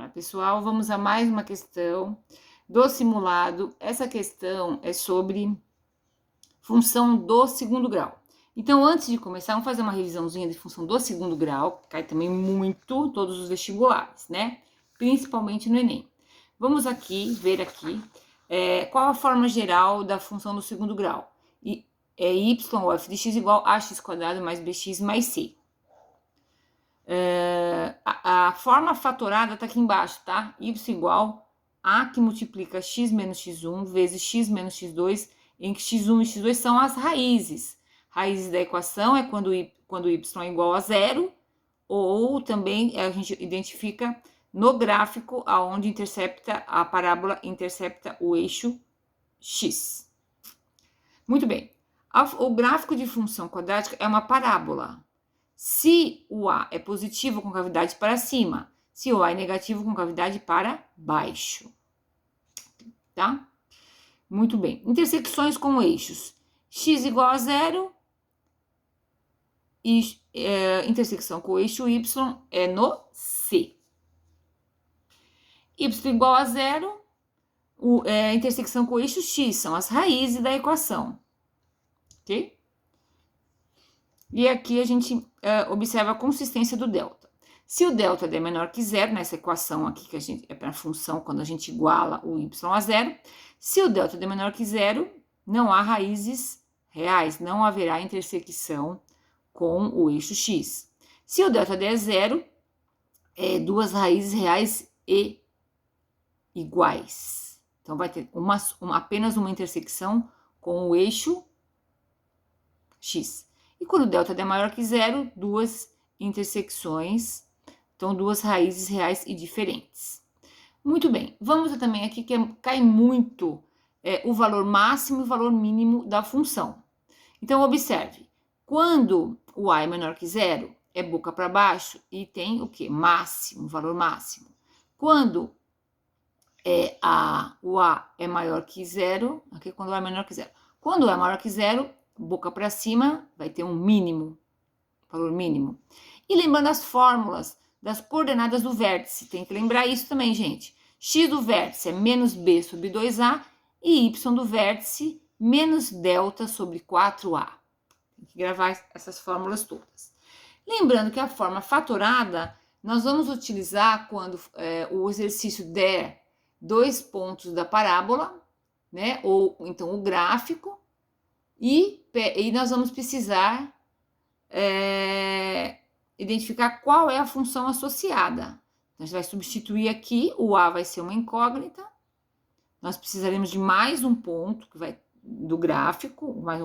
pessoal, vamos a mais uma questão do simulado. Essa questão é sobre função do segundo grau. Então, antes de começar, vamos fazer uma revisãozinha de função do segundo grau, que cai também muito todos os vestibulares, né? Principalmente no Enem. Vamos aqui ver qual a forma geral da função do segundo grau. É y ou f de x igual a x quadrado mais bx mais c. A forma fatorada tá aqui embaixo, tá? Y igual a que multiplica x menos x1 vezes x menos x2, em que x1 e x2 são as raízes. Raízes da equação é quando y é igual a zero, ou também a gente identifica no gráfico aonde a parábola intercepta o eixo x. Muito bem. O gráfico de função quadrática é uma parábola. Se o A é positivo com cavidade para cima, se o A é negativo com cavidade para baixo. Tá? Muito bem. Intersecções com eixos. X igual a zero e intersecção com o eixo Y é no C. Y igual a zero, intersecção com o eixo X, são as raízes da equação. Ok? E aqui a gente observa a consistência do delta. Se o delta é menor que zero, nessa equação aqui, que é para a função, quando a gente iguala o y a zero, se o delta é menor que zero, não há raízes reais, não haverá intersecção com o eixo x. Se o delta é zero, duas raízes reais e iguais. Então, vai ter apenas uma intersecção com o eixo x. E quando o delta é maior que zero, duas intersecções, então duas raízes reais e diferentes. Muito bem, vamos também aqui que cai muito o valor máximo e o valor mínimo da função. Então, observe, quando o A é menor que zero, é boca para baixo e tem o quê? Máximo, valor máximo. Quando o A é maior que zero, aqui quando o A é menor que zero. Quando o A é maior que zero, boca para cima, vai ter um mínimo, valor mínimo. E lembrando as fórmulas das coordenadas do vértice, tem que lembrar isso também, gente. X do vértice é menos b sobre 2a e y do vértice menos delta sobre 4a. Tem que gravar essas fórmulas todas. Lembrando que a forma fatorada, nós vamos utilizar quando o exercício der 2 pontos da parábola, né? Ou então o gráfico, e nós vamos precisar identificar qual é a função associada. Então, a gente vai substituir aqui, o A vai ser uma incógnita, nós precisaremos de mais um ponto que vai do gráfico, mais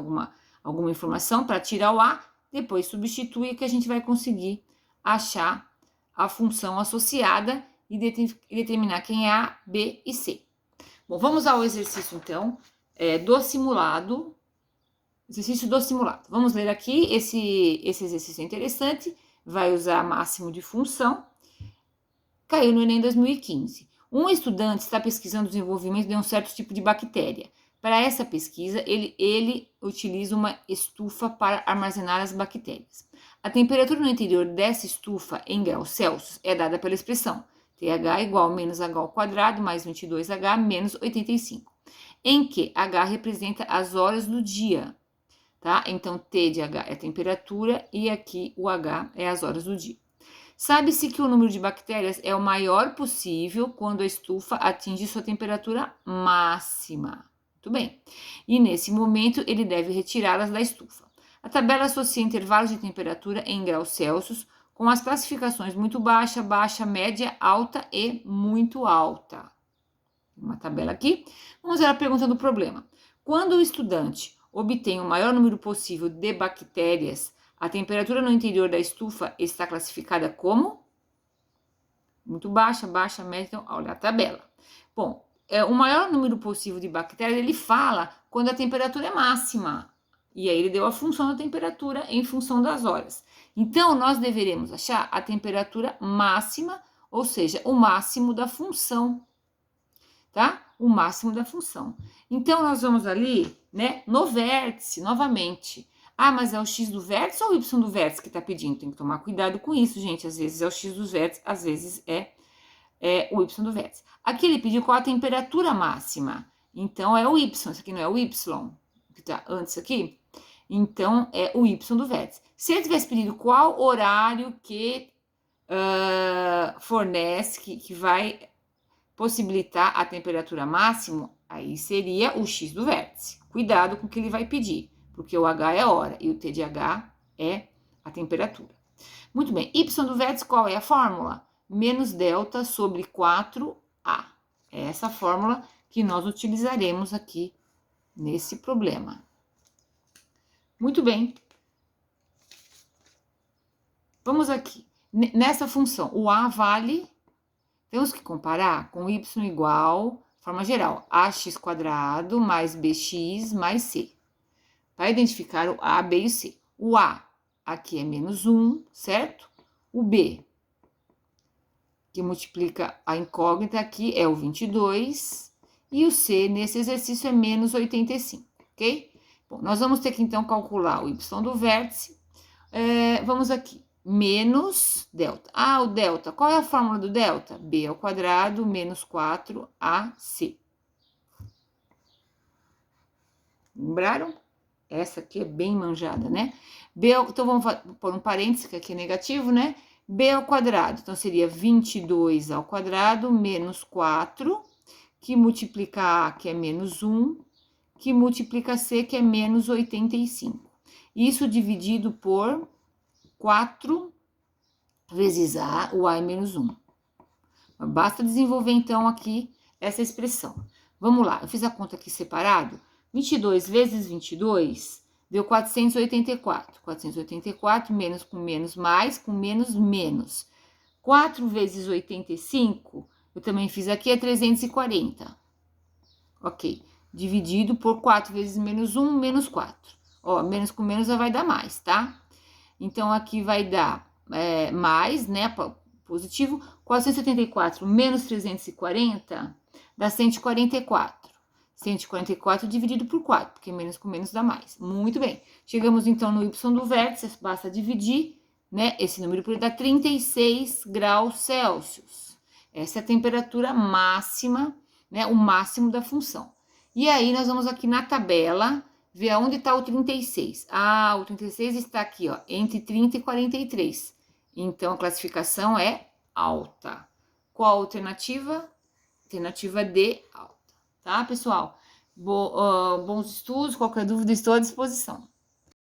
alguma informação para tirar o A, depois substituir que a gente vai conseguir achar a função associada e determinar quem é A, B e C. Bom, vamos ao exercício então do simulado. Exercício do simulado. Vamos ler aqui, esse exercício é interessante, vai usar máximo de função. Caiu no Enem 2015. Um estudante está pesquisando o desenvolvimento de um certo tipo de bactéria. Para essa pesquisa, ele utiliza uma estufa para armazenar as bactérias. A temperatura no interior dessa estufa em graus Celsius é dada pela expressão TH igual menos H ao quadrado mais 22H menos 85, em que H representa as horas do dia. Tá? Então, T de H é a temperatura e aqui o H é as horas do dia. Sabe-se que o número de bactérias é o maior possível quando a estufa atinge sua temperatura máxima. Muito bem. E nesse momento, ele deve retirá-las da estufa. A tabela associa intervalos de temperatura em graus Celsius com as classificações muito baixa, baixa, média, alta e muito alta. Uma tabela aqui. Vamos ver a pergunta do problema. Quando o estudante obtém o maior número possível de bactérias, a temperatura no interior da estufa está classificada como? Muito baixa, baixa, média, então, olha a tabela. Bom, o maior número possível de bactérias, ele fala quando a temperatura é máxima. E aí ele deu a função da temperatura em função das horas. Então, nós deveremos achar a temperatura máxima, ou seja, o máximo da função. Tá? O máximo da função. Então, nós vamos ali, né, no vértice, novamente. Ah, mas é o x do vértice ou o y do vértice que está pedindo? Tem que tomar cuidado com isso, gente. Às vezes é o x dos vértices, às vezes é é o y do vértice. Aqui ele pediu qual a temperatura máxima. Então, é o y. Isso aqui não é o y, que tá antes aqui? Então, é o y do vértice. Se ele tivesse pedido qual horário que fornece, que vai possibilitar a temperatura máxima, aí seria o x do vértice. Cuidado com o que ele vai pedir, porque o h é hora e o t de h é a temperatura. Muito bem, y do vértice, qual é a fórmula? Menos delta sobre 4a. É essa fórmula que nós utilizaremos aqui nesse problema. Muito bem. Vamos aqui. Nessa função, o a vale, temos que comparar com y igual, forma geral, ax² mais bx mais c. Para identificar o a, b e o c. O a aqui é menos 1, certo? O b, que multiplica a incógnita aqui, é o 22. E o c, nesse exercício, é menos 85, ok? Bom, nós vamos ter que, então, calcular o y do vértice. Vamos aqui. Menos delta. Ah, o delta. Qual é a fórmula do delta? B² menos 4AC. Lembraram? Essa aqui é bem manjada, né? Então, vamos pôr um parênteses, que aqui é negativo, né? B². Então, seria 22² menos 4, que multiplica A, que é menos 1, que multiplica C, que é menos 85. Isso dividido por 4 vezes A, o A é menos 1. Basta desenvolver, então, aqui essa expressão. Vamos lá, eu fiz a conta aqui separado. 22 vezes 22 deu 484. 484, menos com menos, mais com menos, menos. 4 vezes 85, eu também fiz aqui, é 340. Ok. Dividido por 4 vezes menos 1, menos 4. Ó, menos com menos já vai dar mais, tá? Então, aqui vai dar mais, né, positivo, 474 menos 340 dá 144. 144 dividido por 4, porque menos com menos dá mais. Muito bem. Chegamos, então, no y do vértice, basta dividir, né, esse número por dar 36 graus Celsius. Essa é a temperatura máxima, né, o máximo da função. E aí, nós vamos aqui na tabela ver aonde está o 36. Ah, o 36 está aqui, ó, entre 30 e 43. Então, a classificação é alta. Qual a alternativa? Alternativa D, alta. Tá, pessoal? Bons estudos, qualquer dúvida, estou à disposição.